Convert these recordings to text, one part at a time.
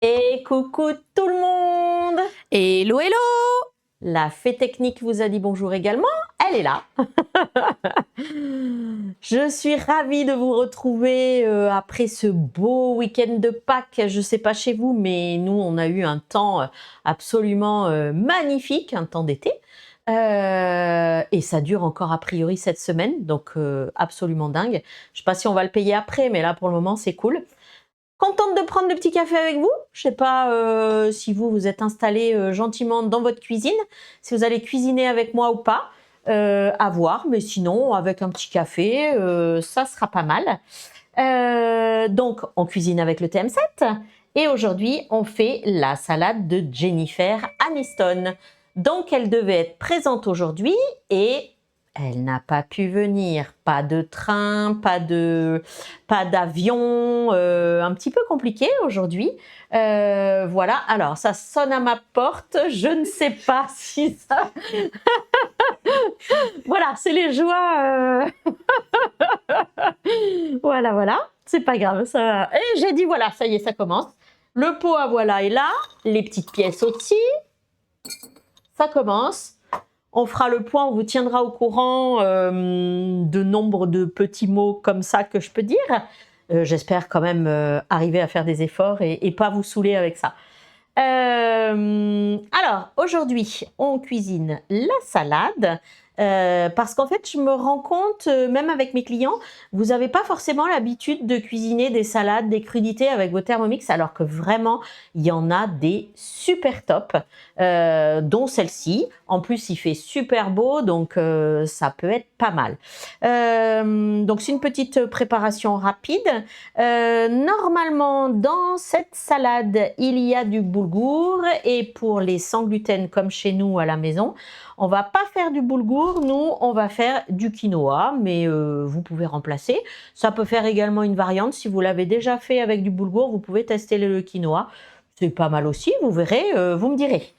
Et coucou tout le monde! Hello, hello! La fée technique vous a dit bonjour également, elle est là. Je suis ravie de vous retrouver après ce beau week-end de Pâques. Je ne sais pas chez vous, mais nous, on a eu un temps absolument magnifique, un temps d'été. Et ça dure encore a priori cette semaine, donc absolument dingue. Je ne sais pas si on va le payer après, mais là, pour le moment, c'est cool. Contente de prendre le petit café avec vous. Je ne sais pas si vous êtes installé gentiment dans votre cuisine, si vous allez cuisiner avec moi ou pas, à voir. Mais sinon, avec un petit café, ça sera pas mal. Donc, on cuisine avec le TM7. Et aujourd'hui, on fait la salade de Jennifer Aniston. Donc, elle devait être présente aujourd'hui et elle n'a pas pu venir. Pas de train, pas d'avion, un petit peu compliqué aujourd'hui. Voilà, alors ça sonne à ma porte. Je ne sais pas si ça... Voilà, c'est les joies... Voilà, voilà, c'est pas grave. Ça... Et j'ai dit, voilà, ça y est, ça commence. Le pot à voilà est là, les petites pièces aussi. Ça commence. On fera le point, on vous tiendra au courant de nombre de petits mots comme ça que je peux dire. J'espère quand même arriver à faire des efforts et pas vous saouler avec ça. Alors, aujourd'hui, on cuisine la salade. Parce qu'en fait, je me rends compte, même avec mes clients, vous n'avez pas forcément l'habitude de cuisiner des salades, des crudités avec vos Thermomix, alors que vraiment, il y en a des super top, dont celle-ci. En plus, il fait super beau, donc ça peut être pas mal. Donc, c'est une petite préparation rapide. Normalement, dans cette salade, il y a du boulgour et pour les sans gluten comme chez nous à la maison, on va pas faire du boulgour, nous on va faire du quinoa, mais vous pouvez remplacer. Ça peut faire également une variante, si vous l'avez déjà fait avec du boulgour, vous pouvez tester le quinoa. C'est pas mal aussi, vous verrez, vous me direz.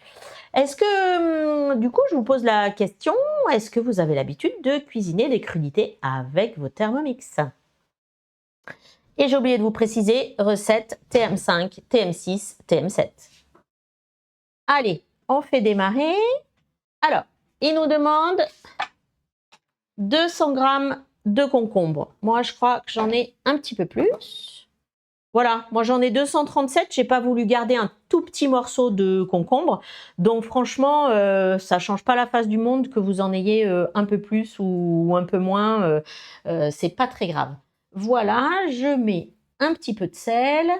Est-ce que, du coup, je vous pose la question, est-ce que vous avez l'habitude de cuisiner des crudités avec vos Thermomix ? Et j'ai oublié de vous préciser, recette TM5, TM6, TM7. Allez, on fait démarrer. Alors, il nous demande 200 g de concombre. Moi, je crois que j'en ai un petit peu plus. Voilà, moi j'en ai 237. J'ai pas voulu garder un tout petit morceau de concombre. Donc franchement, ça change pas la face du monde que vous en ayez un peu plus ou un peu moins. C'est pas très grave. Voilà, je mets un petit peu de sel.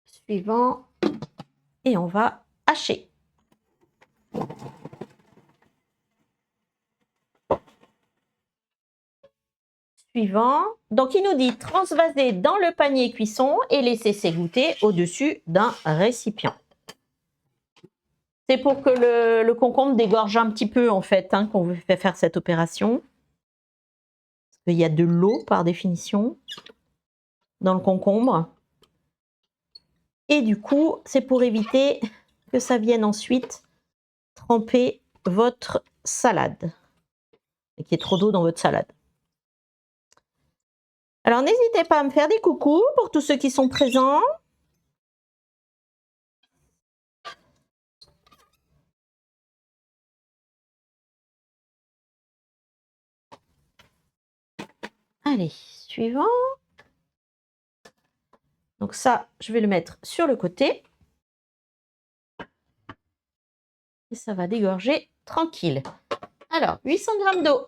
Suivant. Et on va hacher. Suivant. Donc, il nous dit transvaser dans le panier cuisson et laisser s'égoutter au-dessus d'un récipient. C'est pour que le concombre dégorge un petit peu, en fait, hein, qu'on veut faire cette opération. Parce qu'il y a de l'eau, par définition, dans le concombre. Et du coup, c'est pour éviter que ça vienne ensuite tremper votre salade. Et qu'il y ait trop d'eau dans votre salade. Alors, n'hésitez pas à me faire des coucous pour tous ceux qui sont présents. Allez, suivant. Donc ça, je vais le mettre sur le côté. Et ça va dégorger tranquille. Alors, 800 g d'eau.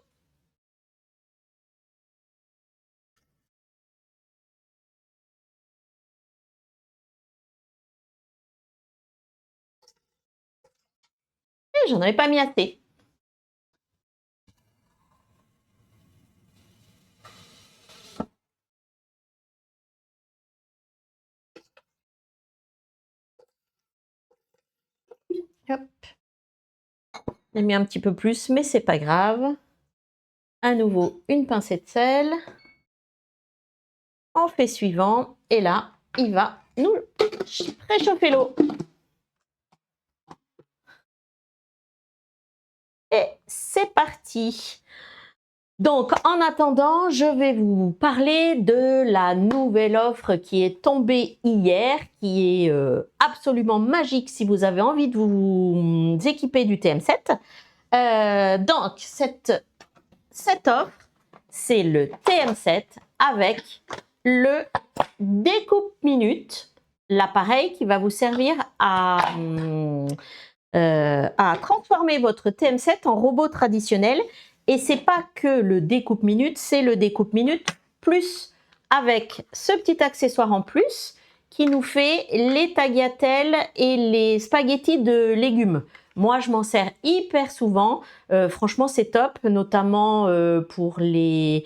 J'en avais pas mis assez. Hop. J'ai mis un petit peu plus, mais c'est pas grave. À nouveau, une pincée de sel. On fait suivant. Et là, il va nous réchauffer l'eau. Et c'est parti. Donc, en attendant, je vais vous parler de la nouvelle offre qui est tombée hier, qui est absolument magique si vous avez envie de vous équiper du TM7. Donc, cette offre, c'est le TM7 avec le découpe-minute, l'appareil qui va vous servir à transformer votre TM7 en robot traditionnel. Et c'est pas que le découpe-minute, c'est le découpe-minute plus avec ce petit accessoire en plus qui nous fait les tagliatelles et les spaghettis de légumes. Moi, je m'en sers hyper souvent. Franchement, c'est top, notamment pour les...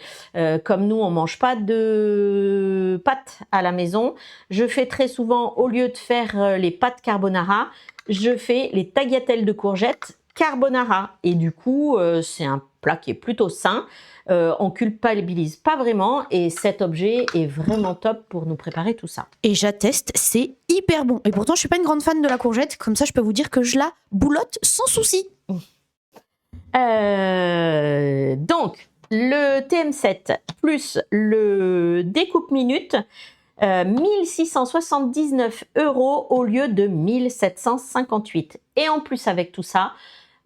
comme nous, on mange pas de pâtes à la maison. Je fais très souvent, au lieu de faire les pâtes carbonara, je fais les tagliatelles de courgettes carbonara. Et du coup, c'est un plat qui est plutôt sain. On culpabilise pas vraiment et cet objet est vraiment top pour nous préparer tout ça. Et j'atteste, c'est hyper bon. Et pourtant, je suis pas une grande fan de la courgette. Comme ça, je peux vous dire que je la boulotte sans souci. Donc, le TM7 plus le découpe-minute, 1679 € au lieu de 1758. Et en plus, avec tout ça,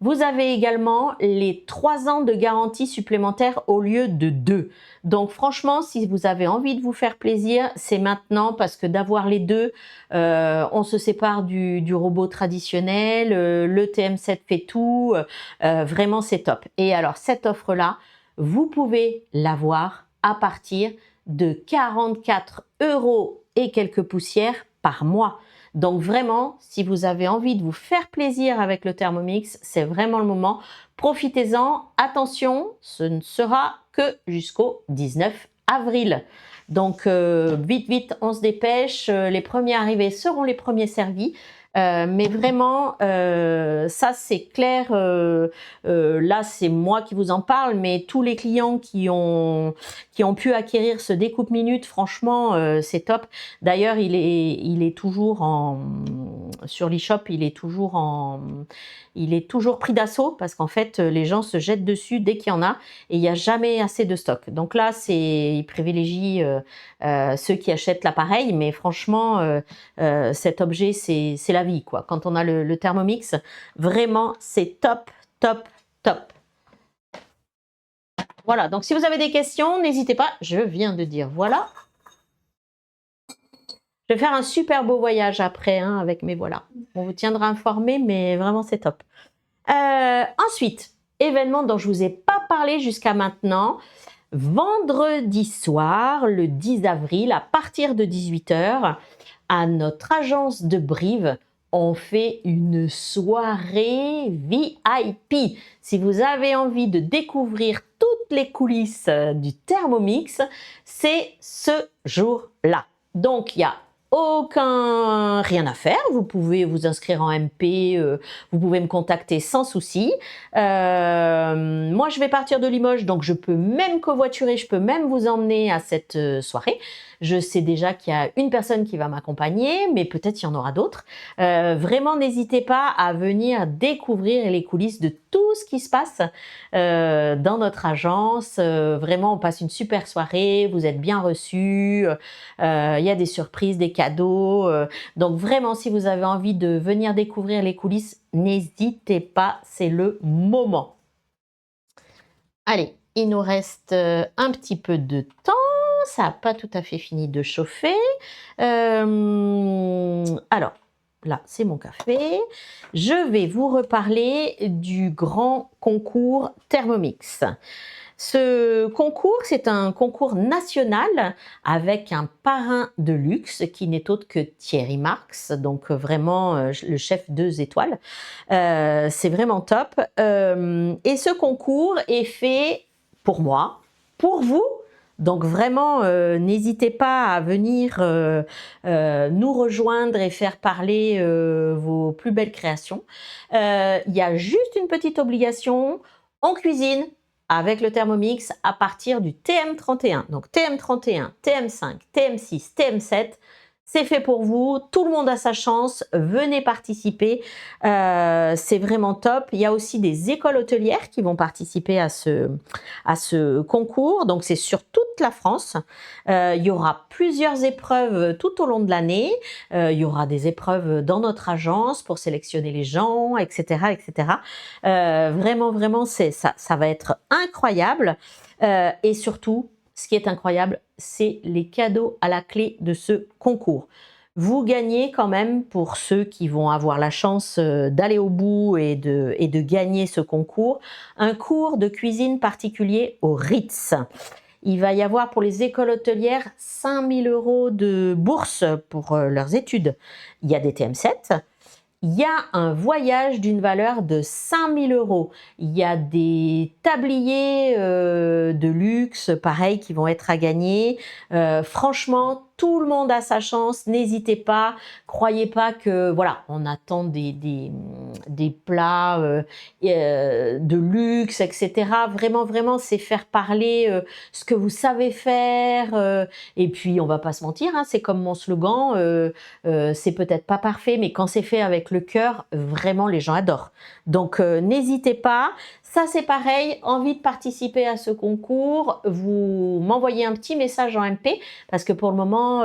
vous avez également les 3 ans de garantie supplémentaire au lieu de 2. Donc franchement, si vous avez envie de vous faire plaisir, c'est maintenant parce que d'avoir les deux, on se sépare du robot traditionnel, le TM7 fait tout, vraiment c'est top. Et alors cette offre-là, vous pouvez l'avoir à partir de 44 € et quelques poussières par mois. Donc vraiment, si vous avez envie de vous faire plaisir avec le Thermomix, c'est vraiment le moment. Profitez-en. Attention, ce ne sera que jusqu'au 19 avril. Donc vite, vite, on se dépêche. Les premiers arrivés seront les premiers servis. Mais vraiment, ça c'est clair, là c'est moi qui vous en parle, mais tous les clients qui ont pu acquérir ce découpe-minute, franchement, c'est top. D'ailleurs, il est toujours sur l'e-shop, il est toujours pris d'assaut parce qu'en fait, les gens se jettent dessus dès qu'il y en a et il n'y a jamais assez de stock. Donc là, ils privilégient ceux qui achètent l'appareil, mais franchement, cet objet, c'est la vie, quoi. Quand on a le Thermomix, vraiment, c'est top, top, top. Voilà, donc si vous avez des questions, n'hésitez pas. Je viens de dire voilà. Je vais faire un super beau voyage après, hein, avec mes voilà. On vous tiendra informé, mais vraiment, c'est top. Ensuite, événement dont je ne vous ai pas parlé jusqu'à maintenant. Vendredi soir, le 10 avril, à partir de 18 h, à notre agence de Brive, on fait une soirée VIP. Si vous avez envie de découvrir toutes les coulisses du Thermomix, c'est ce jour-là. Donc, il y a rien à faire, vous pouvez vous inscrire en MP, vous pouvez me contacter sans souci. Moi je vais partir de Limoges, donc je peux même covoiturer, je peux même vous emmener à cette soirée. Je sais déjà qu'il y a une personne qui va m'accompagner, mais peut-être il y en aura d'autres. Vraiment, n'hésitez pas à venir découvrir les coulisses de tout ce qui se passe dans notre agence. Vraiment, on passe une super soirée, vous êtes bien reçus, il y a des surprises, des cadeaux. Donc vraiment, si vous avez envie de venir découvrir les coulisses, n'hésitez pas, c'est le moment. Allez, il nous reste un petit peu de temps. Ça n'a pas tout à fait fini de chauffer. Alors, là, c'est mon café. Je vais vous reparler du grand concours Thermomix. Ce concours, c'est un concours national avec un parrain de luxe qui n'est autre que Thierry Marx, donc vraiment le chef 2 étoiles. C'est vraiment top. Et ce concours est fait pour moi, pour vous. Donc vraiment, n'hésitez pas à venir nous rejoindre et faire parler vos plus belles créations. Il y a juste une petite obligation, on cuisine avec le Thermomix à partir du TM31. Donc TM31, TM5, TM6, TM7, C'est fait pour vous, tout le monde a sa chance, venez participer, c'est vraiment top. Il y a aussi des écoles hôtelières qui vont participer à ce concours, donc c'est sur toute la France. Il y aura plusieurs épreuves tout au long de l'année, il y aura des épreuves dans notre agence pour sélectionner les gens, etc. etc. Vraiment, ça va être incroyable et surtout, ce qui est incroyable, c'est les cadeaux à la clé de ce concours. Vous gagnez quand même, pour ceux qui vont avoir la chance d'aller au bout et de gagner ce concours, un cours de cuisine particulier au Ritz. Il va y avoir pour les écoles hôtelières 5 000 € de bourse pour leurs études. Il y a des TM7. Il y a un voyage d'une valeur de 5 000 €. Il y a des tabliers de luxe, pareil, qui vont être à gagner. Franchement, tout le monde a sa chance. N'hésitez pas. Croyez pas que, voilà, on attend des plats de luxe, etc. Vraiment, c'est faire parler ce que vous savez faire. Et puis, on va pas se mentir, hein, c'est comme mon slogan. C'est peut-être pas parfait, mais quand c'est fait avec le cœur, vraiment les gens adorent. Donc n'hésitez pas. Ça c'est pareil, envie de participer à ce concours, vous m'envoyez un petit message en MP parce que pour le moment,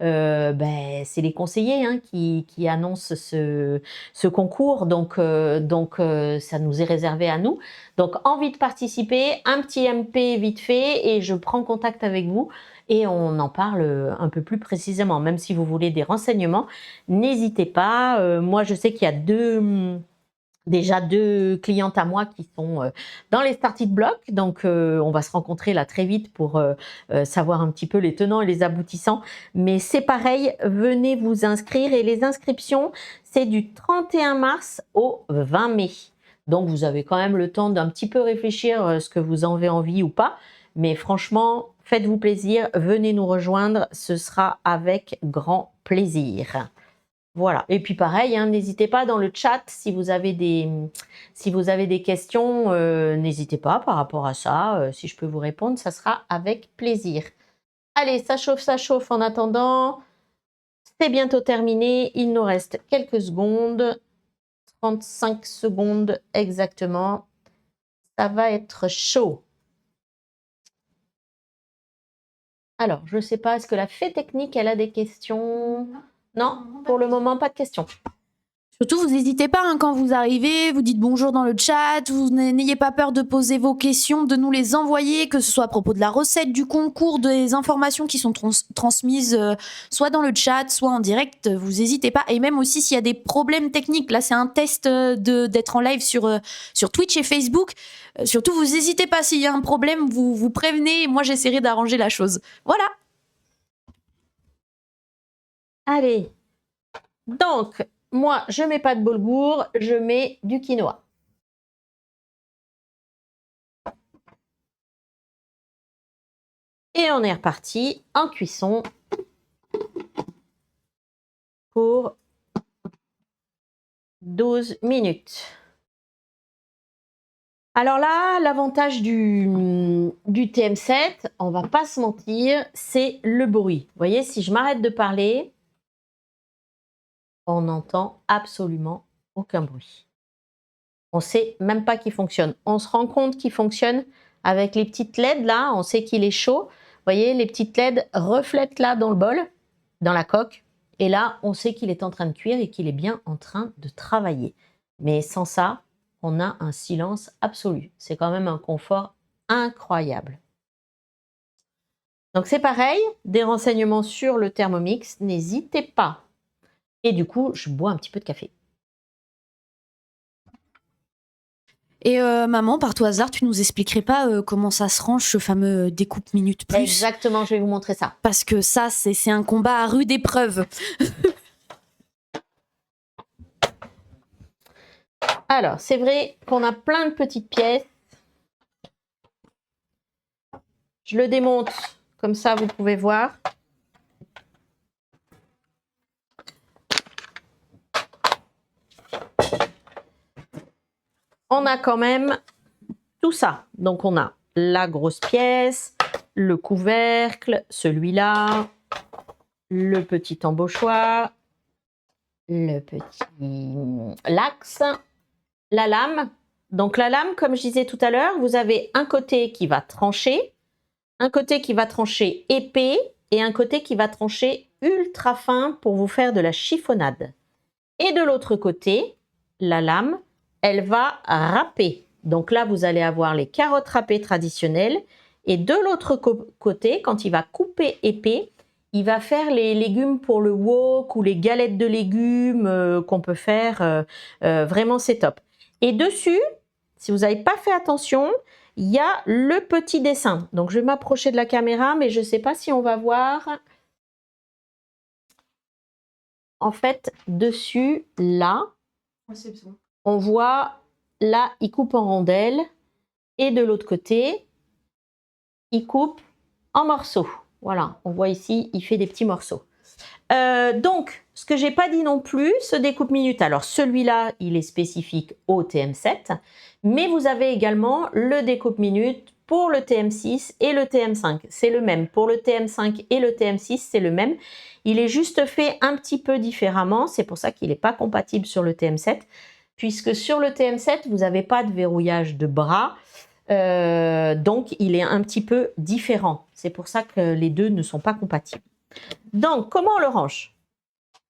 c'est les conseillers hein, qui annoncent ce concours, donc ça nous est réservé à nous. Donc envie de participer, un petit MP vite fait et je prends contact avec vous. Et on en parle un peu plus précisément. Même si vous voulez des renseignements, n'hésitez pas. Moi, je sais qu'il y a déjà deux clientes à moi qui sont dans les starting blocks. Donc, on va se rencontrer là très vite pour savoir un petit peu les tenants et les aboutissants. Mais c'est pareil, venez vous inscrire. Et les inscriptions, c'est du 31 mars au 20 mai. Donc, vous avez quand même le temps d'un petit peu réfléchir ce que vous en avez envie ou pas. Mais franchement, faites-vous plaisir, venez nous rejoindre, ce sera avec grand plaisir. Voilà. Et puis pareil, hein, n'hésitez pas dans le chat si vous avez des questions, n'hésitez pas par rapport à ça. Si je peux vous répondre, ça sera avec plaisir. Allez, ça chauffe en attendant. C'est bientôt terminé. Il nous reste quelques secondes. 35 secondes exactement. Ça va être chaud. Alors, je ne sais pas, est-ce que la fée technique, elle a des questions? Non, pour le moment, pas de questions. Surtout, vous n'hésitez pas hein, quand vous arrivez, vous dites bonjour dans le chat, vous n'ayez pas peur de poser vos questions, de nous les envoyer, que ce soit à propos de la recette, du concours, des informations qui sont transmises soit dans le chat, soit en direct, vous n'hésitez pas. Et même aussi s'il y a des problèmes techniques, là c'est un test d'être en live sur Twitch et Facebook, surtout vous n'hésitez pas, s'il y a un problème, vous prévenez, et moi j'essaierai d'arranger la chose. Voilà. Allez, donc... moi, je ne mets pas de boulgour, je mets du quinoa. Et on est reparti en cuisson pour 12 minutes. Alors là, l'avantage du TM7, on va pas se mentir, c'est le bruit. Vous voyez, si je m'arrête de parler, on n'entend absolument aucun bruit. On ne sait même pas qu'il fonctionne. On se rend compte qu'il fonctionne avec les petites LED là, on sait qu'il est chaud. Vous voyez, les petites LED reflètent là dans le bol, dans la coque. Et là, on sait qu'il est en train de cuire et qu'il est bien en train de travailler. Mais sans ça, on a un silence absolu. C'est quand même un confort incroyable. Donc c'est pareil, des renseignements sur le Thermomix, n'hésitez pas. Et du coup, je bois un petit peu de café. Et maman, par tout hasard, tu nous expliquerais pas comment ça se range, ce fameux découpe minute plus? Exactement, je vais vous montrer ça. Parce que ça, c'est un combat à rude épreuve. Alors, c'est vrai qu'on a plein de petites pièces. Je le démonte, comme ça vous pouvez voir. On a quand même tout ça. Donc, on a la grosse pièce, le couvercle, celui-là, le petit embauchoir, le petit l'axe, la lame. Donc la lame, comme je disais tout à l'heure, vous avez un côté qui va trancher, un côté qui va trancher épais et un côté qui va trancher ultra fin pour vous faire de la chiffonnade. Et de l'autre côté, la lame, elle va râper. Donc là, vous allez avoir les carottes râpées traditionnelles. Et de l'autre côté, quand il va couper épais, il va faire les légumes pour le wok ou les galettes de légumes qu'on peut faire. Vraiment, c'est top. Et dessus, si vous n'avez pas fait attention, il y a le petit dessin. Donc, je vais m'approcher de la caméra, mais je ne sais pas si on va voir. En fait, dessus, là, on voit, là, il coupe en rondelles. Et de l'autre côté, il coupe en morceaux. Voilà, on voit ici, il fait des petits morceaux. Donc, ce que j'ai pas dit non plus, ce découpe minute. Alors, celui-là, il est spécifique au TM7, mais vous avez également le découpe minute pour le TM6 et le TM5. C'est le même. Pour le TM5 et le TM6, c'est le même. Il est juste fait un petit peu différemment. C'est pour ça qu'il n'est pas compatible sur le TM7, puisque sur le TM7, vous n'avez pas de verrouillage de bras. Donc, il est un petit peu différent. C'est pour ça que les deux ne sont pas compatibles. Donc, comment on le range?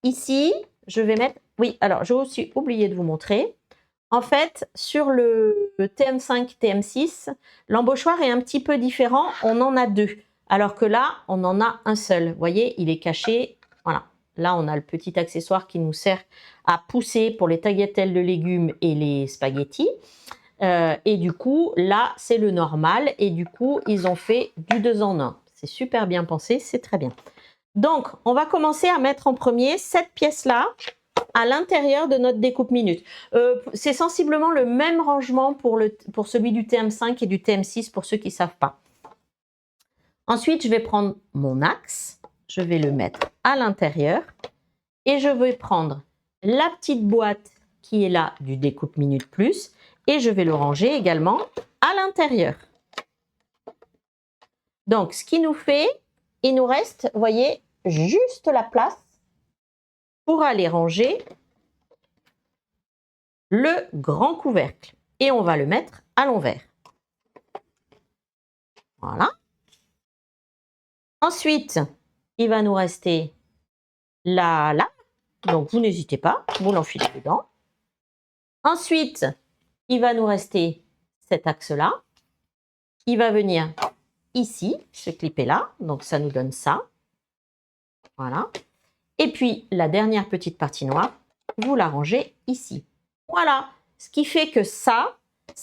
Ici, je vais mettre... Oui, alors, j'ai aussi oublié de vous montrer. En fait, sur le TM5, TM6, l'embauchoir est un petit peu différent. On en a deux. Alors que là, on en a un seul. Vous voyez, il est caché. Voilà. Là, on a le petit accessoire qui nous sert à pousser pour les tagliatelles de légumes et les spaghettis. Et du coup, là, c'est le normal. Et du coup, ils ont fait du 2 en 1. C'est super bien pensé, c'est très bien. Donc, on va commencer à mettre en premier cette pièce-là à l'intérieur de notre découpe minute. C'est sensiblement le même rangement pour celui du TM5 et du TM6 pour ceux qui ne savent pas. Ensuite, je vais prendre mon axe. Je vais le mettre à l'intérieur. Et je vais prendre la petite boîte qui est là du découpe minute plus. Et je vais le ranger également à l'intérieur. Donc, ce qui nous fait, il nous reste, vous voyez, juste la place pour aller ranger le grand couvercle. Et on va le mettre à l'envers. Voilà. Ensuite, il va nous rester la lame. Donc, vous n'hésitez pas, vous l'enfilez dedans. Ensuite, il va nous rester cet axe-là, qui va venir ici, ce clipper-là. Donc, ça nous donne ça. Voilà. Et puis, la dernière petite partie noire, vous la rangez ici. Voilà. Ce qui fait que ça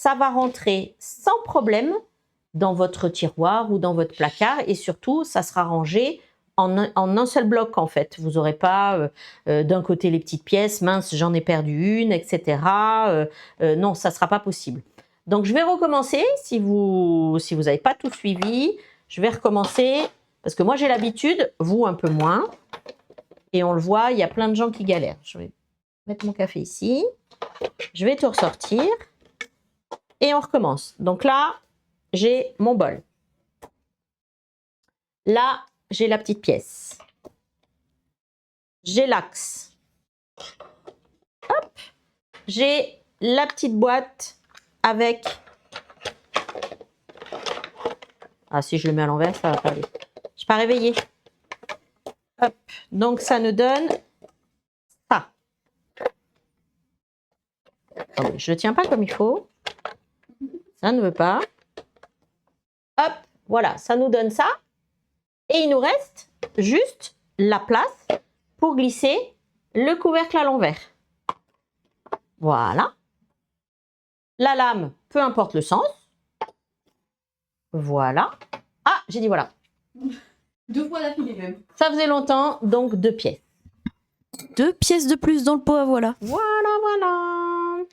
va rentrer sans problème dans votre tiroir ou dans votre placard. Et surtout, ça sera rangé en un seul bloc, en fait. Vous n'aurez pas d'un côté les petites pièces, mince, j'en ai perdu une, etc. Non, ça ne sera pas possible. Donc, je vais recommencer. Si vous n'avez pas tout suivi, je vais recommencer. Parce que moi, j'ai l'habitude, vous un peu moins. Et on le voit, il y a plein de gens qui galèrent. Je vais mettre mon café ici. Je vais tout ressortir. Et on recommence. Donc là, j'ai mon bol. Là, j'ai la petite pièce. J'ai l'axe. Hop. J'ai la petite boîte avec... Ah, si je le mets à l'envers, ça va pas aller. Je ne suis pas réveillée. Hop. Donc, ça nous donne ça. Attendez, je ne le tiens pas comme il faut. Ça ne veut pas. Hop. Voilà, ça nous donne ça. Et il nous reste juste la place pour glisser le couvercle à l'envers. Voilà. La lame, peu importe le sens. Voilà. Ah, j'ai dit voilà. 2 fois d'affilée même. Ça faisait longtemps, donc 2 pièces. 2 pièces de plus dans le pot à voilà. Voilà.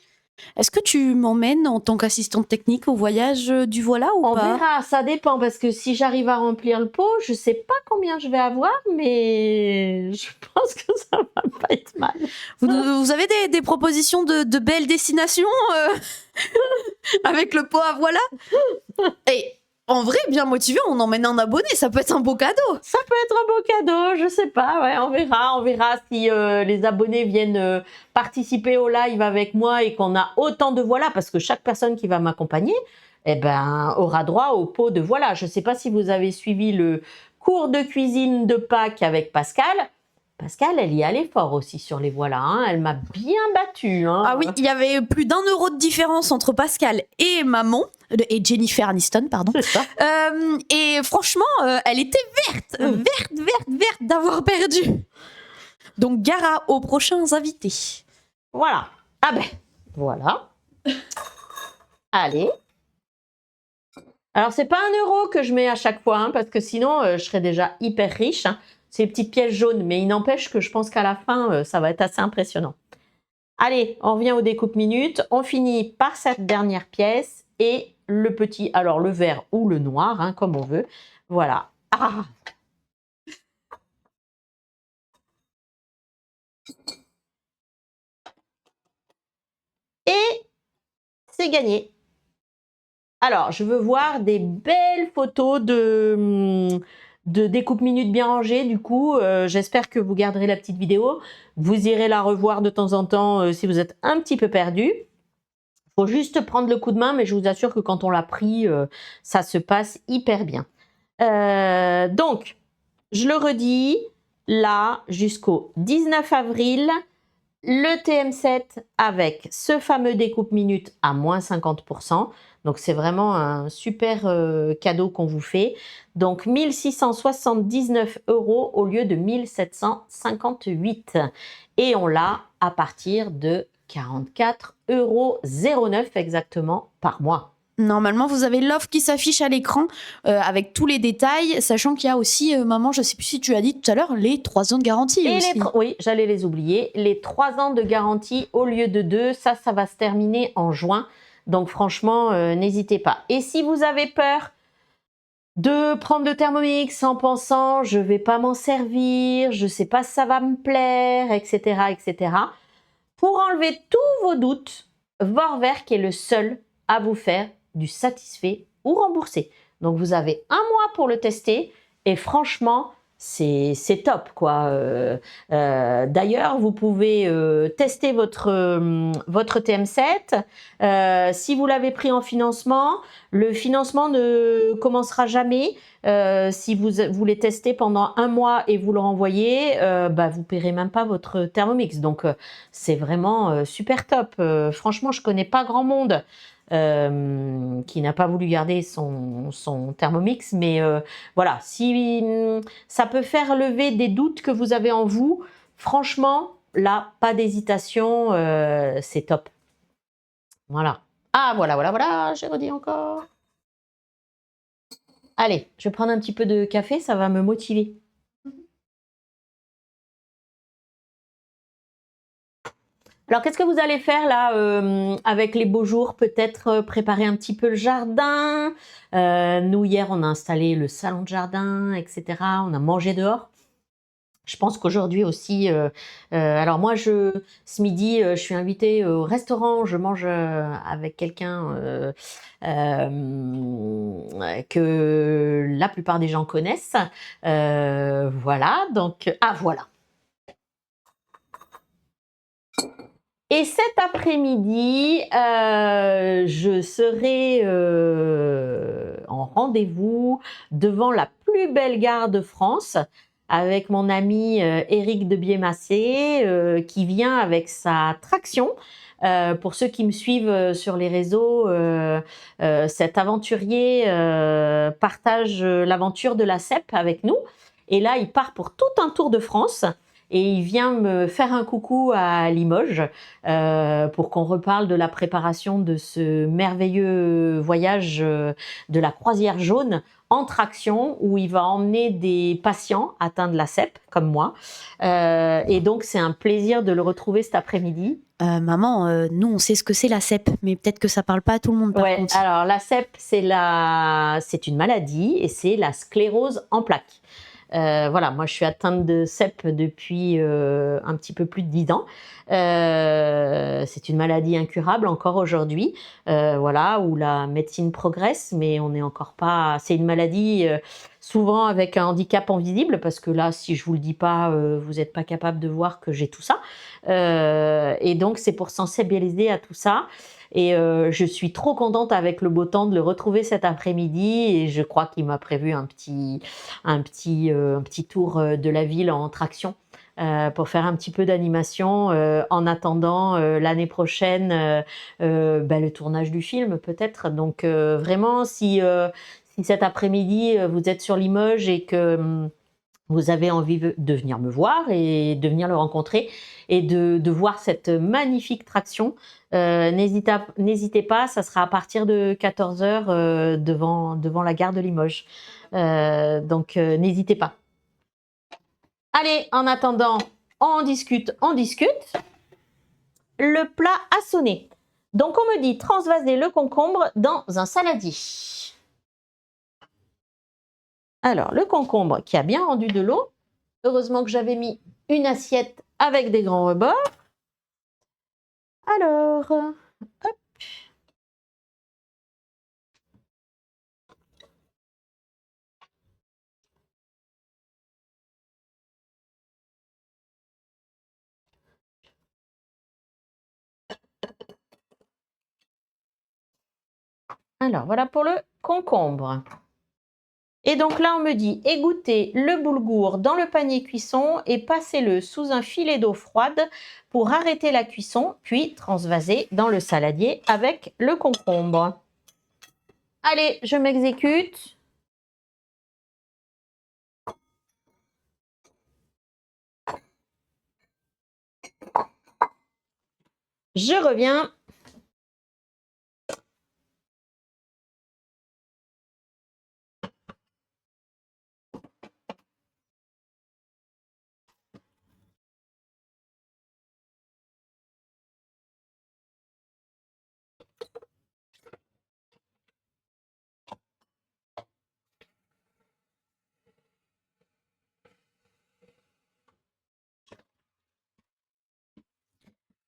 Est-ce que tu m'emmènes en tant qu'assistante technique au voyage du voilà ou On pas? verra, ça dépend, parce que si j'arrive à remplir le pot, je ne sais pas combien je vais avoir, mais je pense que ça va pas être mal. Vous avez des propositions de belles destinations avec le pot à voilà? Et en vrai, bien motivé, on emmène un abonné, ça peut être un beau cadeau. Ça peut être un beau cadeau, je sais pas, ouais, on verra si les abonnés viennent participer au live avec moi et qu'on a autant de voilà, parce que chaque personne qui va m'accompagner, eh ben, aura droit au pot de voilà. Je sais pas si vous avez suivi le cours de cuisine de Pâques avec Pascal. Pascal, elle y allait fort aussi sur les voilà, hein. Elle m'a bien battue. Hein. Ah oui, il y avait plus d'1 € de différence entre Pascal et maman, et Jennifer Aniston, pardon. C'est ça. Et franchement, elle était verte d'avoir perdu. Donc, Gara aux prochains invités. Voilà. Ah ben, voilà. Allez. Alors, c'est pas 1 € que je mets à chaque fois, hein, parce que sinon, je serais déjà hyper riche. Hein. Ces petites pièces jaunes, mais il n'empêche que je pense qu'à la fin, ça va être assez impressionnant. Allez, on revient aux découpes minutes. On finit par cette dernière pièce et le petit, alors le vert ou le noir, hein, comme on veut. Voilà. Ah! Et c'est gagné. Alors, je veux voir des belles photos de découpe minutes bien rangées. Du coup, j'espère que vous garderez la petite vidéo. Vous irez la revoir de temps en temps si vous êtes un petit peu perdu. Il faut juste prendre le coup de main, mais je vous assure que quand on l'a pris, ça se passe hyper bien. Donc, je le redis, là, jusqu'au 19 avril, le TM7 avec ce fameux découpe minutes à moins 50%. Donc, c'est vraiment un super cadeau qu'on vous fait. Donc, 1 679 € au lieu de 1 758. Et on l'a à partir de 44,09 € exactement par mois. Normalement, vous avez l'offre qui s'affiche à l'écran avec tous les détails, sachant qu'il y a aussi, maman, je sais plus si tu as dit tout à l'heure, les 3 ans de garantie Et aussi. oui, j'allais les oublier. Les 3 ans de garantie au lieu de 2, ça va se terminer en juin. Donc franchement, n'hésitez pas. Et si vous avez peur de prendre le Thermomix en pensant je vais pas m'en servir, je sais pas si ça va me plaire, etc., etc., pour enlever tous vos doutes, Vorwerk est le seul à vous faire du satisfait ou remboursé. Donc vous avez 1 mois pour le tester et franchement, c'est top quoi. D'ailleurs, vous pouvez tester votre TM7. Si vous l'avez pris en financement, le financement ne commencera jamais. Si vous voulez tester pendant 1 mois et vous le renvoyez, vous paierez même pas votre Thermomix. Donc c'est vraiment super top. Franchement, je connais pas grand monde qui n'a pas voulu garder son Thermomix, mais voilà, si ça peut faire lever des doutes que vous avez en vous, franchement, là, pas d'hésitation, c'est top. Voilà. Ah, voilà, j'ai redit encore. Allez, je vais prendre un petit peu de café, ça va me motiver. Alors, qu'est-ce que vous allez faire là avec les beaux jours? Peut-être préparer un petit peu le jardin. Nous, hier, on a installé le salon de jardin, etc. On a mangé dehors. Je pense qu'aujourd'hui aussi, alors moi, ce midi, je suis invitée au restaurant, je mange avec quelqu'un que la plupart des gens connaissent. Voilà, donc, ah voilà. Et cet après-midi, je serai en rendez-vous devant la plus belle gare de France avec mon ami Éric de Biémassé qui vient avec sa traction. Pour ceux qui me suivent sur les réseaux, cet aventurier partage l'aventure de la CEP avec nous. Et là, il part pour tout un tour de France. Et il vient me faire un coucou à Limoges pour qu'on reparle de la préparation de ce merveilleux voyage de la croisière jaune en traction où il va emmener des patients atteints de la CEP, comme moi. Et donc, c'est un plaisir de le retrouver cet après-midi. Maman, nous, on sait ce que c'est la CEP, mais peut-être que ça parle pas à tout le monde, par contre. Alors la CEP, c'est une maladie et c'est la sclérose en plaques. Voilà, moi je suis atteinte de CEP depuis un petit peu plus de 10 ans. C'est une maladie incurable encore aujourd'hui, voilà, où la médecine progresse, mais on n'est encore pas. C'est une maladie souvent avec un handicap invisible, parce que là, si je vous le dis pas, vous n'êtes pas capable de voir que j'ai tout ça. Et donc c'est pour sensibiliser à tout ça. Et je suis trop contente avec le beau temps de le retrouver cet après-midi, et je crois qu'il m'a prévu un petit tour de la ville en traction pour faire un petit peu d'animation en attendant l'année prochaine le tournage du film peut-être. Donc vraiment, si cet après-midi vous êtes sur Limoges et que vous avez envie de venir me voir et de venir le rencontrer et de voir cette magnifique traction, n'hésitez pas, ça sera à partir de 14h devant la gare de Limoges. Donc n'hésitez pas. Allez, en attendant, on discute. Le plat a sonné. Donc on me dit transvaser le concombre dans un saladier. Alors, le concombre qui a bien rendu de l'eau. Heureusement que j'avais mis une assiette avec des grands rebords. Alors, hop. Alors, voilà pour le concombre. Et donc là, on me dit égouttez le boulgour dans le panier cuisson et passez-le sous un filet d'eau froide pour arrêter la cuisson, puis transvaser dans le saladier avec le concombre. Allez, je m'exécute. Je reviens.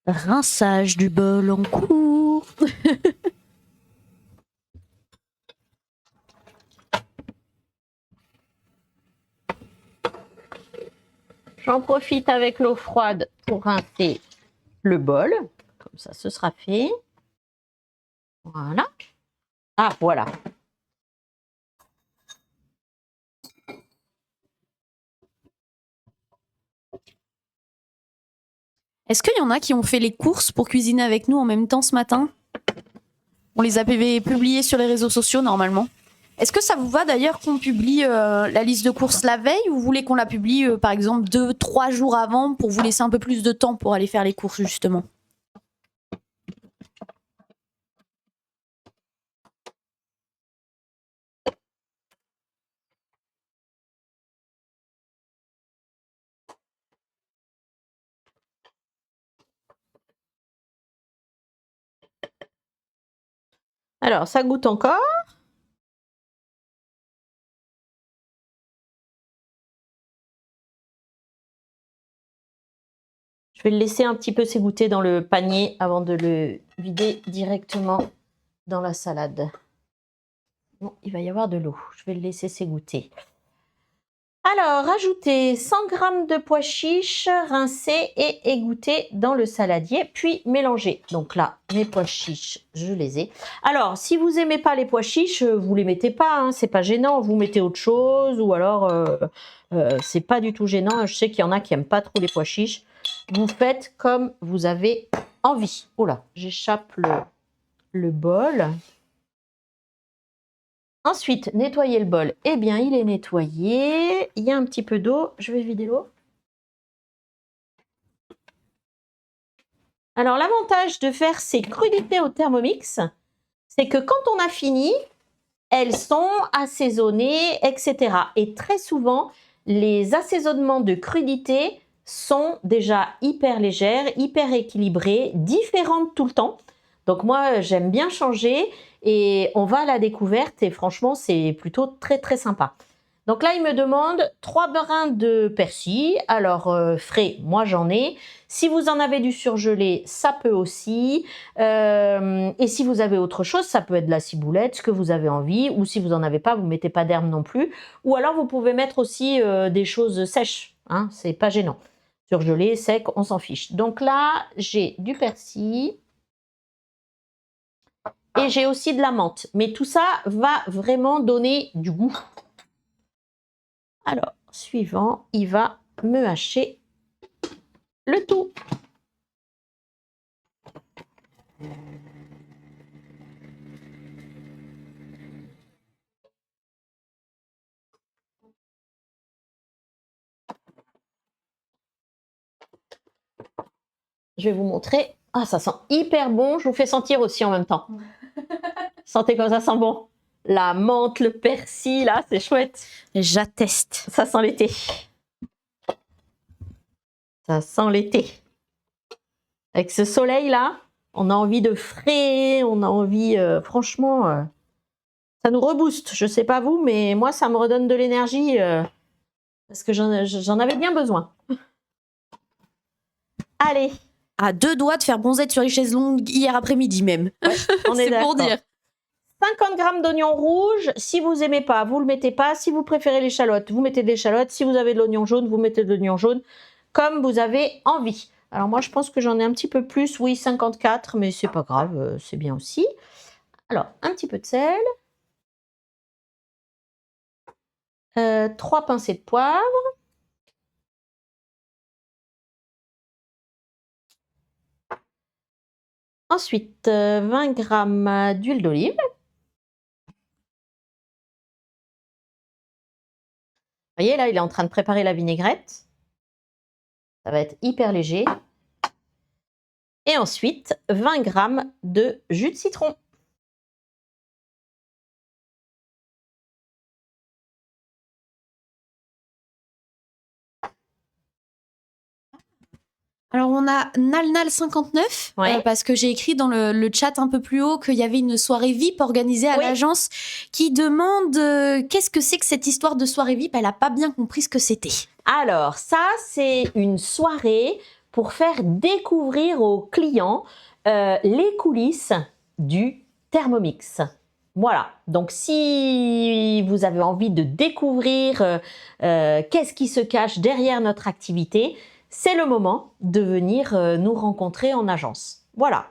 Rinçage du bol en cours. J'en profite avec l'eau froide pour rincer le bol. Comme ça, ce sera fait. Voilà. Ah, voilà. Est-ce qu'il y en a qui ont fait les courses pour cuisiner avec nous en même temps ce matin? On les a publiées sur les réseaux sociaux normalement. Est-ce que ça vous va d'ailleurs qu'on publie la liste de courses la veille, ou vous voulez qu'on la publie par exemple 2-3 jours avant pour vous laisser un peu plus de temps pour aller faire les courses justement? Alors, ça goûte encore. Je vais le laisser un petit peu s'égoutter dans le panier avant de le vider directement dans la salade. Bon, il va y avoir de l'eau. Je vais le laisser s'égoutter. Alors, ajoutez 100 g de pois chiches rincés et égouttés dans le saladier, puis mélangez. Donc là, mes pois chiches, je les ai. Alors, si vous n'aimez pas les pois chiches, vous ne les mettez pas, hein, c'est pas gênant. Vous mettez autre chose, ou alors c'est pas du tout gênant. Je sais qu'il y en a qui n'aiment pas trop les pois chiches. Vous faites comme vous avez envie. Oh là, j'échappe le bol. Ensuite, nettoyer le bol. Eh bien, il est nettoyé. Il y a un petit peu d'eau. Je vais vider l'eau. Alors, l'avantage de faire ces crudités au Thermomix, c'est que quand on a fini, elles sont assaisonnées, etc. Et très souvent, les assaisonnements de crudités sont déjà hyper légères, hyper équilibrées, différentes tout le temps. Donc moi, j'aime bien changer et on va à la découverte et franchement, c'est plutôt très très sympa. Donc là, il me demande 3 brins de persil. Alors, frais, moi j'en ai. Si vous en avez du surgelé, ça peut aussi. Et si vous avez autre chose, ça peut être de la ciboulette, ce que vous avez envie. Ou si vous n'en avez pas, vous ne mettez pas d'herbe non plus. Ou alors, vous pouvez mettre aussi des choses sèches. Hein, c'est pas gênant. Surgelé, sec, on s'en fiche. Donc là, j'ai du persil. Et j'ai aussi de la menthe. Mais tout ça va vraiment donner du goût. Alors, suivant, il va me hacher le tout. Je vais vous montrer. Ah, ça sent hyper bon. Je vous fais sentir aussi en même temps. Sentez comme ça sent bon. La menthe, le persil, là, c'est chouette. J'atteste. Ça sent l'été. Ça sent l'été. Avec ce soleil-là, on a envie de frais, on a envie, franchement, ça nous rebooste. Je sais pas vous, mais moi, ça me redonne de l'énergie parce que j'en avais bien besoin. Allez. À 2 doigts de faire bronzette sur les chaises longues hier après-midi même. Ouais, on est C'est pour d'accord. dire. 50 g d'oignons rouges. Si vous aimez pas, vous le mettez pas. Si vous préférez l'échalote, vous mettez de l'échalote. Si vous avez de l'oignon jaune, vous mettez de l'oignon jaune, comme vous avez envie. Alors moi, je pense que j'en ai un petit peu plus. Oui, 54, mais c'est pas grave, c'est bien aussi. Alors, un petit peu de sel. 3 pincées de poivre. Ensuite, 20 g d'huile d'olive. Vous voyez, là, il est en train de préparer la vinaigrette. Ça va être hyper léger. Et ensuite, 20 g de jus de citron. Alors on a Nalnal59 Ouais. parce que j'ai écrit dans le chat un peu plus haut qu'il y avait une soirée VIP organisée à Oui. l'agence qui demande qu'est-ce que c'est que cette histoire de soirée VIP. Elle a pas bien compris ce que c'était. Alors, ça, c'est une soirée pour faire découvrir aux clients les coulisses du Thermomix. Voilà, donc si vous avez envie de découvrir qu'est-ce qui se cache derrière notre activité, c'est le moment de venir nous rencontrer en agence. Voilà.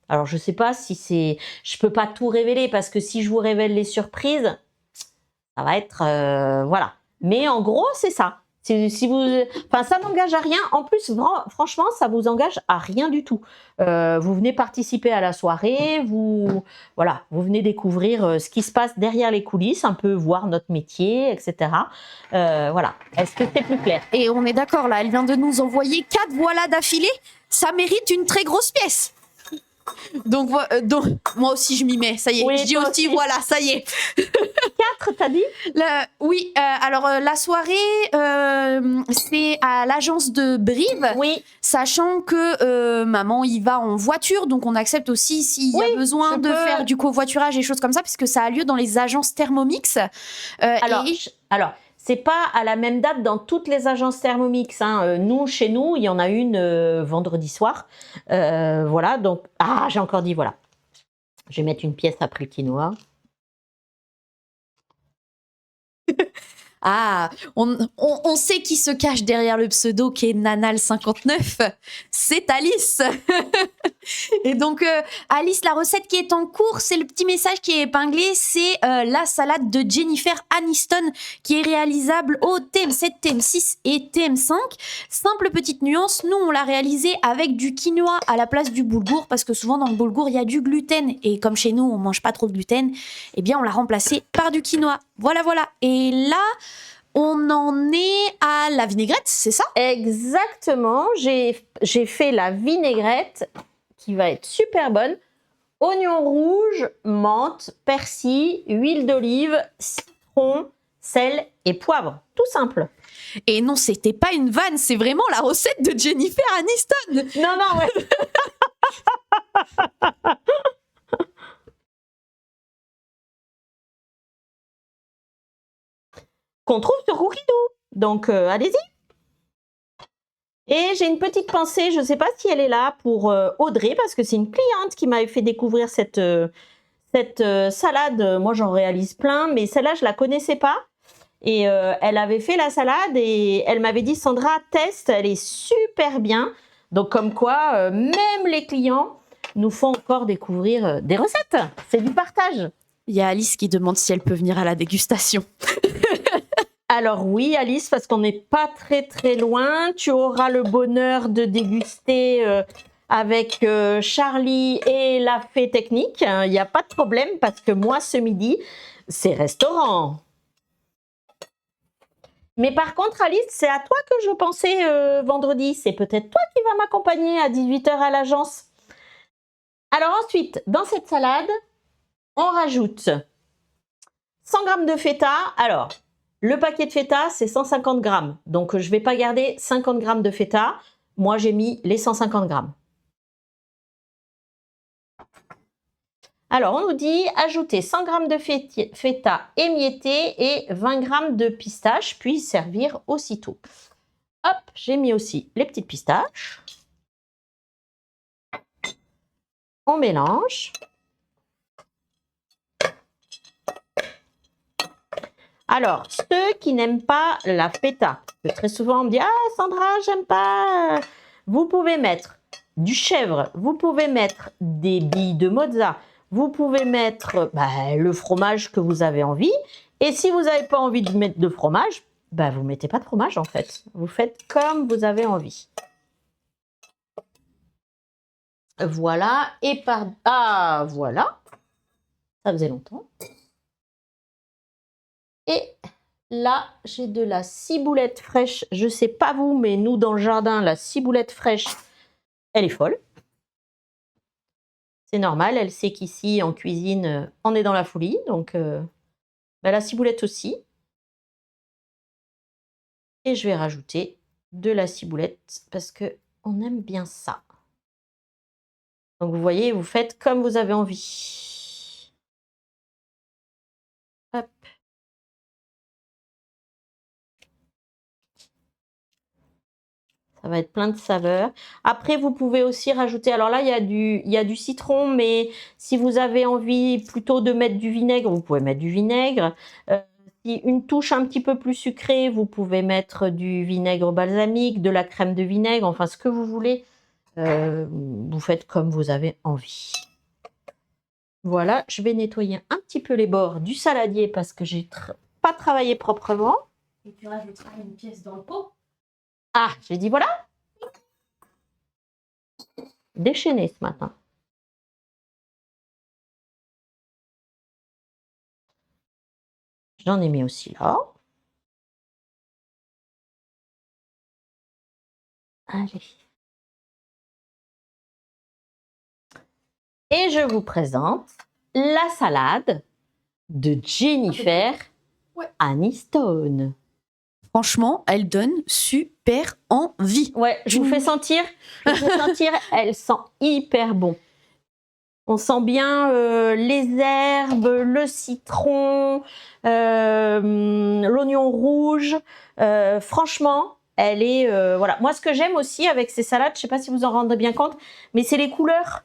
Alors, je ne sais pas si c'est... Je ne peux pas tout révéler parce que si je vous révèle les surprises, ça va être... voilà. Mais en gros, c'est ça. Si vous, enfin, ça n'engage à rien. En plus, franchement, ça vous engage à rien du tout. Vous venez participer à la soirée, voilà, vous venez découvrir ce qui se passe derrière les coulisses, un peu voir notre métier, etc. Voilà. Est-ce que c'est plus clair? Et on est d'accord là, elle vient de nous envoyer 4 voilà d'affilée. Ça mérite une très grosse pièce. Donc moi aussi je m'y mets, ça y est. Oui, je dis toi aussi aussi. voilà, ça y est. 4, t'as dit? Oui, alors la soirée, c'est à l'agence de Brive, Oui. sachant que maman y va en voiture, donc on accepte aussi s'il y a Oui, besoin je de peux. faire du covoiturage et choses comme ça, puisque ça a lieu dans les agences Thermomix. Alors, c'est pas à la même date dans toutes les agences Thermomix. Hein. Nous, chez nous, il y en a une vendredi soir. Voilà, donc... Ah, j'ai encore dit, voilà. Je vais mettre une pièce après le quinoa. Ah, on sait qui se cache derrière le pseudo qui est Nanal59. C'est Alice. Et donc, Alice, la recette qui est en cours, c'est le petit message qui est épinglé, c'est la salade de Jennifer Aniston qui est réalisable au TM7, TM6 et TM5. Simple petite nuance, nous, on l'a réalisée avec du quinoa à la place du boulgour parce que souvent dans le boulgour, il y a du gluten. Et comme chez nous, on mange pas trop de gluten, eh bien, on l'a remplacé par du quinoa. Voilà, voilà. Et là... on en est à la vinaigrette, c'est ça? Exactement. J'ai fait la vinaigrette qui va être super bonne. Oignon rouge, menthe, persil, huile d'olive, citron, sel et poivre. Tout simple. Et non, c'était pas une vanne, c'est vraiment la recette de Jennifer Aniston. Non, non, ouais. qu'on trouve sur Cookie Do. Donc, allez-y. Et j'ai une petite pensée, je ne sais pas si elle est là, pour Audrey, parce que c'est une cliente qui m'avait fait découvrir cette salade. Moi, j'en réalise plein, mais celle-là, je ne la connaissais pas. Et elle avait fait la salade et elle m'avait dit, Sandra, teste, elle est super bien. Donc, comme quoi, même les clients nous font encore découvrir des recettes. C'est du partage. Il y a Alice qui demande si elle peut venir à la dégustation. Alors oui, Alice, parce qu'on n'est pas très très loin. Tu auras le bonheur de déguster avec Charlie et la fée technique. Il n'y a pas de problème parce que moi, ce midi, c'est restaurant. Mais par contre, Alice, c'est à toi que je pensais vendredi. C'est peut-être toi qui vas m'accompagner à 18 h à l'agence. Alors ensuite, dans cette salade, on rajoute 100 g de feta. Alors, le paquet de feta, c'est 150 grammes. Donc, je ne vais pas garder 50 grammes de feta. Moi, j'ai mis les 150 grammes. Alors, on nous dit ajouter 100 g de feta émietté et 20 g de pistaches, puis servir aussitôt. Hop, j'ai mis aussi les petites pistaches. On mélange. Alors, ceux qui n'aiment pas la feta, très souvent on me dit « Ah Sandra, j'aime pas !» Vous pouvez mettre du chèvre, vous pouvez mettre des billes de mozza, vous pouvez mettre le fromage que vous avez envie. Et si vous n'avez pas envie de mettre de fromage, vous ne mettez pas de fromage en fait. Vous faites comme vous avez envie. Voilà. Et ah, voilà. Ça faisait longtemps. Et là, j'ai de la ciboulette fraîche. Je ne sais pas vous, mais nous, dans le jardin, la ciboulette fraîche, elle est folle. C'est normal, elle sait qu'ici, en cuisine, on est dans la folie. Donc, la ciboulette aussi. Et je vais rajouter de la ciboulette parce qu'on aime bien ça. Donc, vous voyez, vous faites comme vous avez envie. Hop. Ça va être plein de saveurs. Après, vous pouvez aussi rajouter... Alors là, il y a du citron, mais si vous avez envie plutôt de mettre du vinaigre, vous pouvez mettre du vinaigre. Si une touche un petit peu plus sucrée, vous pouvez mettre du vinaigre balsamique, de la crème de vinaigre, enfin ce que vous voulez. Vous faites comme vous avez envie. Voilà, je vais nettoyer un petit peu les bords du saladier parce que j'ai pas travaillé proprement. Et tu rajouteras une pièce dans le pot. Ah, j'ai dit voilà. Déchaîné ce matin. J'en ai mis aussi là. Allez. Et je vous présente la salade de Jennifer Aniston. Franchement, elle donne super envie. Ouais, je vous fais sentir. Elle sent hyper bon. On sent bien les herbes, le citron, l'oignon rouge. Franchement, elle est... voilà. Moi, ce que j'aime aussi avec ces salades, je ne sais pas si vous en rendez bien compte, mais c'est les couleurs.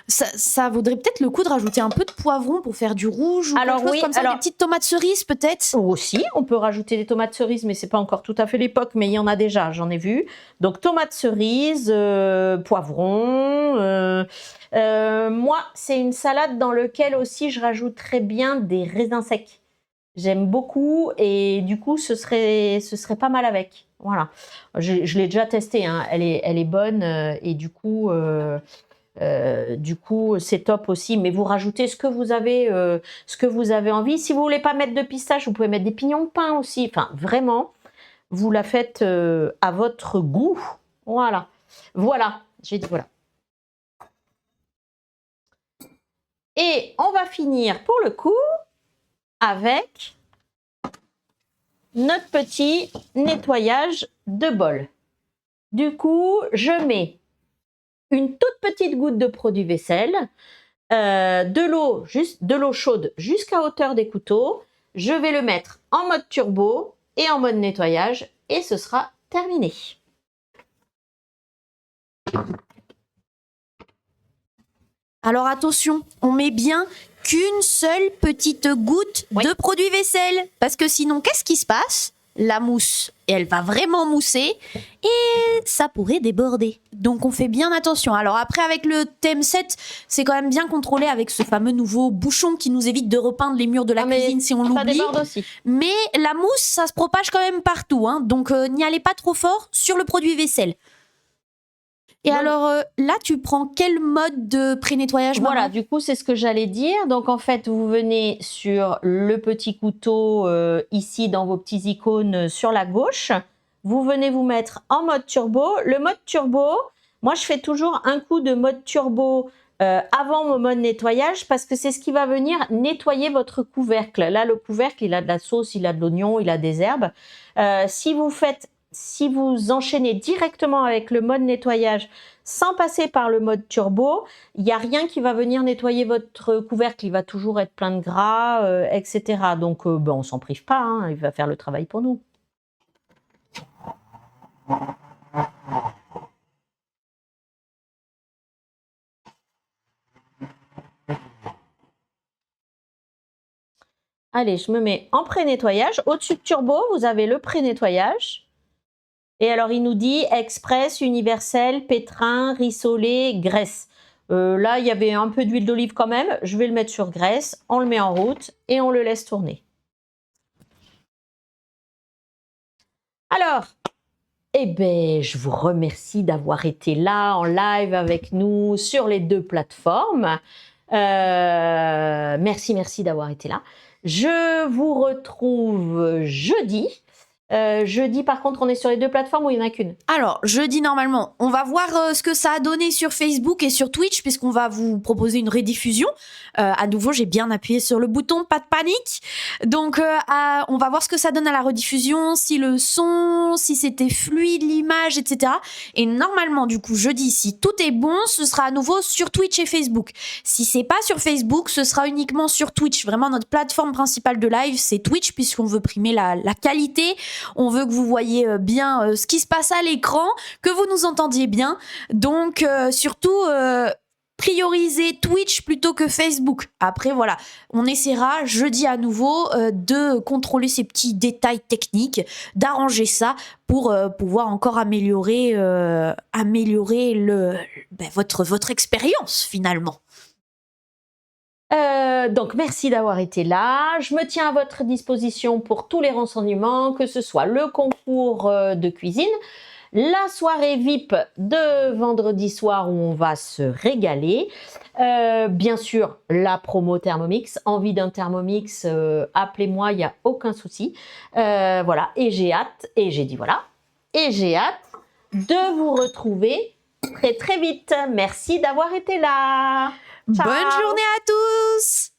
Ça vaudrait peut-être le coup de rajouter un peu de poivron pour faire du rouge ou quelque chose comme ça, des petites tomates cerises peut-être. Aussi, on peut rajouter des tomates cerises, mais c'est pas encore tout à fait l'époque, mais il y en a déjà, j'en ai vu. Donc tomates cerises, poivron. Moi, c'est une salade dans laquelle aussi je rajouterais bien des raisins secs. J'aime beaucoup et du coup, ce serait pas mal avec. Voilà, je l'ai déjà testé, hein. Elle est bonne et du coup, c'est top aussi. Mais vous rajoutez ce que vous avez envie. Si vous voulez pas mettre de pistache, vous pouvez mettre des pignons de pain aussi. Enfin, vraiment, vous la faites à votre goût. Voilà. Voilà. J'ai dit voilà. Et on va finir pour le coup avec notre petit nettoyage de bol. Du coup, je mets une toute petite goutte de produit vaisselle, de l'eau chaude jusqu'à hauteur des couteaux. Je vais le mettre en mode turbo et en mode nettoyage et ce sera terminé. Alors attention, on met bien qu'une seule petite goutte de produit vaisselle. Parce que sinon, qu'est-ce qui se passe? La mousse, elle va vraiment mousser et ça pourrait déborder. Donc on fait bien attention. Alors après, avec le TM7, c'est quand même bien contrôlé avec ce fameux nouveau bouchon qui nous évite de repeindre les murs de la cuisine si on Ça l'oublie. déborde aussi. Mais la mousse, ça se propage quand même partout. Hein. Donc n'y allez pas trop fort sur le produit vaisselle. Et alors là, tu prends quel mode de pré-nettoyage? Voilà, du coup, c'est ce que j'allais dire. Donc, en fait, vous venez sur le petit couteau ici dans vos petits icônes sur la gauche. Vous venez vous mettre en mode turbo. Le mode turbo, moi, je fais toujours un coup de mode turbo avant mon mode nettoyage parce que c'est ce qui va venir nettoyer votre couvercle. Là, le couvercle, il a de la sauce, il a de l'oignon, il a des herbes. Si vous enchaînez directement avec le mode nettoyage sans passer par le mode turbo, il n'y a rien qui va venir nettoyer votre couvercle. Il va toujours être plein de gras, etc. Donc, on ne s'en prive pas. Hein, il va faire le travail pour nous. Allez, je me mets en pré-nettoyage. Au-dessus de turbo, vous avez le pré-nettoyage. Et alors, il nous dit express, universel, pétrin, rissolé, graisse. Là, il y avait un peu d'huile d'olive quand même. Je vais le mettre sur graisse. On le met en route et on le laisse tourner. Alors, eh ben, je vous remercie d'avoir été là en live avec nous sur les deux plateformes. Merci d'avoir été là. Je vous retrouve jeudi. Jeudi, par contre, on est sur les deux plateformes ou il n'y en a qu'une? Alors, jeudi, normalement, on va voir ce que ça a donné sur Facebook et sur Twitch, puisqu'on va vous proposer une rediffusion. À nouveau, j'ai bien appuyé sur le bouton, pas de panique. Donc, on va voir ce que ça donne à la rediffusion, si le son, si c'était fluide, l'image, etc. Et normalement, du coup, jeudi, si tout est bon, ce sera à nouveau sur Twitch et Facebook. Si c'est pas sur Facebook, ce sera uniquement sur Twitch. Vraiment, notre plateforme principale de live, c'est Twitch, puisqu'on veut primer la qualité. On veut que vous voyez bien ce qui se passe à l'écran, que vous nous entendiez bien. Donc, surtout, priorisez Twitch plutôt que Facebook. Après, voilà, on essaiera jeudi à nouveau de contrôler ces petits détails techniques, d'arranger ça pour pouvoir encore améliorer votre expérience, finalement. Donc, merci d'avoir été là. Je me tiens à votre disposition pour tous les renseignements, que ce soit le concours de cuisine, la soirée VIP de vendredi soir où on va se régaler, bien sûr la promo Thermomix, envie d'un Thermomix, appelez-moi, il n'y a aucun souci. Voilà, et j'ai hâte, et j'ai dit voilà, et j'ai hâte de vous retrouver très très vite. Merci d'avoir été là. Ciao. Bonne journée à tous!